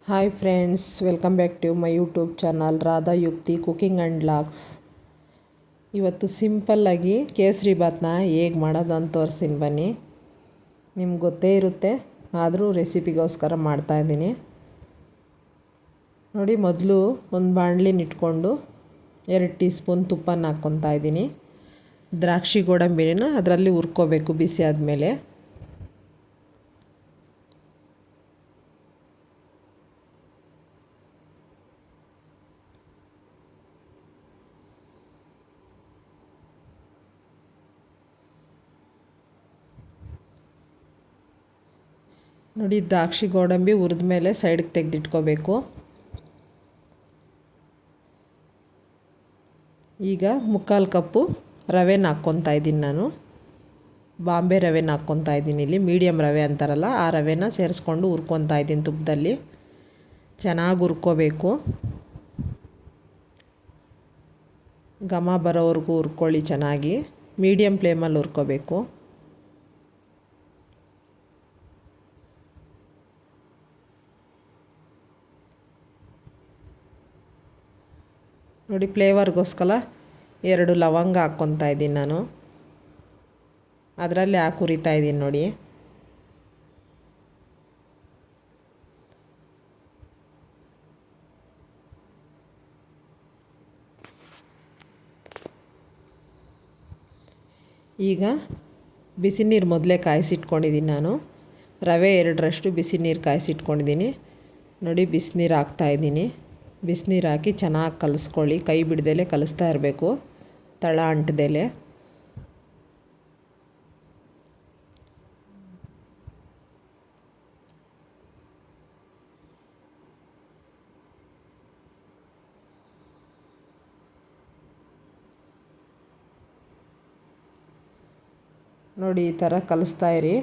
Hi friends, welcome back to my YouTube channel Radha Yukti cooking and vlogs. ಇವತ್ತು ಸಿಂಪಲ್ಲಾಗಿ ಕೇಸರಿ ಬಾತ್ನ ಹೇಗೆ ಮಾಡೋದು ಅಂತ ತೋರಿಸ್ತೀನಿ ಬನ್ನಿ. ನಿಮ್ಗೆ ಗೊತ್ತೇ ಇರುತ್ತೆ, ಆದರೂ ರೆಸಿಪಿಗೋಸ್ಕರ ಮಾಡ್ತಾಯಿದ್ದೀನಿ ನೋಡಿ. ಮೊದಲು ಒಂದು ಬಾಣಲಿನ ಇಟ್ಕೊಂಡು 2 ಟೀ ಸ್ಪೂನ್ ತುಪ್ಪನ ಹಾಕ್ಕೊತಾ ಇದ್ದೀನಿ. ದ್ರಾಕ್ಷಿ ಗೋಡಂಬಿನ ಅದರಲ್ಲಿ ಹುರ್ಕೋಬೇಕು ಬಿಸಿ ಆದಮೇಲೆ. ನೋಡಿ, ದ್ರಾಕ್ಷಿ ಗೋಡಂಬಿ ಹುರಿದ ಮೇಲೆ ಸೈಡ್ಗೆ ತೆಗೆದಿಟ್ಕೋಬೇಕು. ಈಗ 3/4 ಕಪ್ಪು ರವೆನ ಹಾಕ್ಕೊತಾ ಇದ್ದೀನಿ ನಾನು. ಬಾಂಬೆ ರವೆನ ಹಾಕ್ಕೊತಾ ಇದ್ದೀನಿ. ಇಲ್ಲಿ ಮೀಡಿಯಮ್ ರವೆ ಅಂತಾರಲ್ಲ, ಆ ರವೆನ ಸೇರಿಸ್ಕೊಂಡು ಹುರ್ಕೊತಾ ಇದ್ದೀನಿ ತುಪ್ಪದಲ್ಲಿ. ಚೆನ್ನಾಗಿ ಹುರ್ಕೋಬೇಕು, ಘಮ ಬರೋವರೆಗೂ ಹುರ್ಕೊಳ್ಳಿ ಚೆನ್ನಾಗಿ. ಮೀಡಿಯಮ್ ಫ್ಲೇಮಲ್ಲಿ ಹುರ್ಕೋಬೇಕು. ನೋಡಿ, ಫ್ಲೇವರ್ಗೋಸ್ಕರ 2 ಲವಂಗ ಹಾಕ್ಕೊತಾ ಇದ್ದೀನಿ ನಾನು. ಅದರಲ್ಲಿ ಹಾಕಿ ಹುರಿತಾ ಇದ್ದೀನಿ ನೋಡಿ. ಈಗ ಬಿಸಿ ನೀರು ಮೊದಲೇ ಕಾಯಿಸಿಟ್ಕೊಂಡಿದ್ದೀನಿ ನಾನು. ರವೆ 2ರಷ್ಟು ಬಿಸಿ ನೀರು ಕಾಯಿಸಿಟ್ಕೊಂಡಿದ್ದೀನಿ ನೋಡಿ. ಬಿಸಿನೀರು ಹಾಕ್ತಾಯಿದ್ದೀನಿ. ಬಿಸಿನೀರು ಹಾಕಿ ಚೆನ್ನಾಗಿ ಕಲಿಸ್ಕೊಳ್ಳಿ. ಕೈ ಬಿಡ್ದಲೇ ಕಲಿಸ್ತಾ ಇರಬೇಕು, ತಳ ಅಂಟದಲೇ. ನೋಡಿ, ಈ ಥರ ಕಲಿಸ್ತಾ ಇರಿ.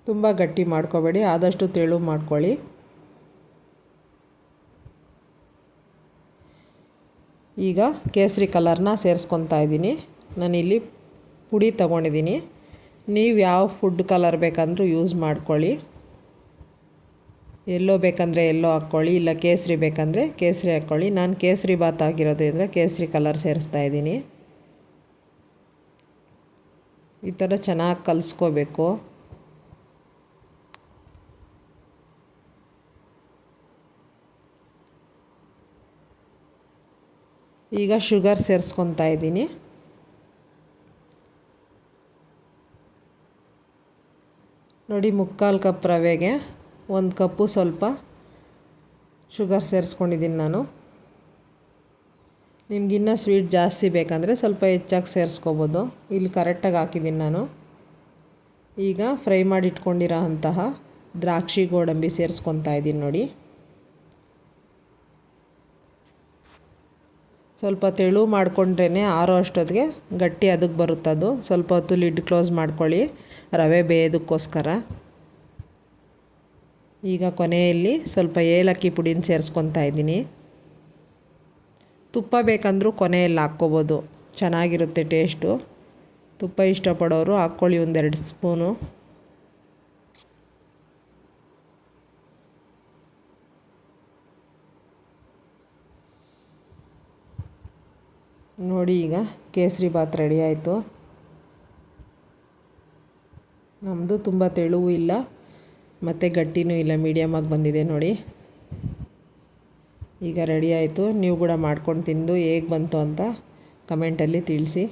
ತುಂಬ ಗಟ್ಟಿ ಮಾಡ್ಕೋಬೇಡಿ, ಆದಷ್ಟು ತೆಳು ಮಾಡ್ಕೊಳ್ಳಿ. ಈಗ ಕೇಸರಿ ಕಲರ್ನ ಸೇರಿಸ್ಕೊತಾ ಇದ್ದೀನಿ. ನಾನಿಲ್ಲಿ ಪುಡಿ ತೊಗೊಂಡಿದ್ದೀನಿ. ನೀವು ಯಾವ ಫುಡ್ ಕಲರ್ ಬೇಕಂದ್ರೂ ಯೂಸ್ ಮಾಡ್ಕೊಳ್ಳಿ. ಎಲ್ಲೋ ಬೇಕಂದರೆ ಎಲ್ಲೋ ಹಾಕ್ಕೊಳ್ಳಿ, ಇಲ್ಲ ಕೇಸರಿ ಬೇಕಂದರೆ ಕೇಸರಿ ಹಾಕ್ಕೊಳ್ಳಿ. ನಾನು ಕೇಸರಿ ಬಾತ್ ಆಗಿರೋದ್ರಿಂದ ಕೇಸರಿ ಕಲರ್ ಸೇರಿಸ್ತಾ ಇದ್ದೀನಿ. ಈ ಥರ ಚೆನ್ನಾಗಿ ಕಲಿಸ್ಕೋಬೇಕು. ಈಗ ಶುಗರ್ ಸೇರಿಸ್ಕೊತಾ ಇದ್ದೀನಿ. ನೋಡಿ, 3/4 ಕಪ್ ರವೆಗೆ 1 ಕಪ್ಪು ಸ್ವಲ್ಪ ಶುಗರ್ ಸೇರಿಸ್ಕೊಂಡಿದ್ದೀನಿ ನಾನು. ನಿಮಗಿನ್ನೂ ಸ್ವೀಟ್ ಜಾಸ್ತಿ ಬೇಕಂದರೆ ಸ್ವಲ್ಪ ಹೆಚ್ಚಾಗಿ ಸೇರಿಸ್ಕೋಬೋದು. ಇಲ್ಲಿ ಕರೆಕ್ಟಾಗಿ ಹಾಕಿದ್ದೀನಿ ನಾನು. ಈಗ ಫ್ರೈ ಮಾಡಿ ಇಟ್ಕೊಂಡಿರೋ ಅಂತಹ ದ್ರಾಕ್ಷಿ ಗೋಡಂಬಿ ಸೇರಿಸ್ಕೊತಾ ಇದ್ದೀನಿ ನೋಡಿ. ಸ್ವಲ್ಪ ತೆಳು ಮಾಡಿಕೊಂಡ್ರೇ ಆರೋ ಅಷ್ಟೊತ್ತಿಗೆ ಗಟ್ಟಿ ಅದಕ್ಕೆ ಬರುತ್ತದು. ಸ್ವಲ್ಪ ಹೊತ್ತು ಲಿಡ್ ಕ್ಲೋಸ್ ಮಾಡ್ಕೊಳ್ಳಿ ರವೆ ಬೇಯೋದಕ್ಕೋಸ್ಕರ. ಈಗ ಕೊನೆಯಲ್ಲಿ ಸ್ವಲ್ಪ ಏಲಕ್ಕಿ ಪುಡಿನ ಸೇರಿಸ್ಕೊತಾ ಇದ್ದೀನಿ. ತುಪ್ಪ ಬೇಕಂದ್ರೂ ಕೊನೆಯಲ್ಲಿ ಹಾಕ್ಕೋಬೋದು, ಚೆನ್ನಾಗಿರುತ್ತೆ ಟೇಸ್ಟು. ತುಪ್ಪ ಇಷ್ಟಪಡೋರು ಹಾಕ್ಕೊಳ್ಳಿ, 1-2 ಸ್ಪೂನು. ನೋಡಿ, ಈಗ ಕೇಸರಿ ಬಾತ್ ರೆಡಿ ಆಯಿತು. ನಮ್ಮದು ತುಂಬ ತೆಳುವೂ ಇಲ್ಲ ಮತ್ತು ಗಟ್ಟಿನೂ ಇಲ್ಲ, ಮೀಡಿಯಮಾಗಿ ಬಂದಿದೆ ನೋಡಿ. ಈಗ ರೆಡಿ ಆಯಿತು. ನೀವು ಕೂಡ ಮಾಡ್ಕೊಂಡು ತಿಂದು ಹೇಗೆ ಬಂತು ಅಂತ ಕಮೆಂಟಲ್ಲಿ ತಿಳಿಸಿ.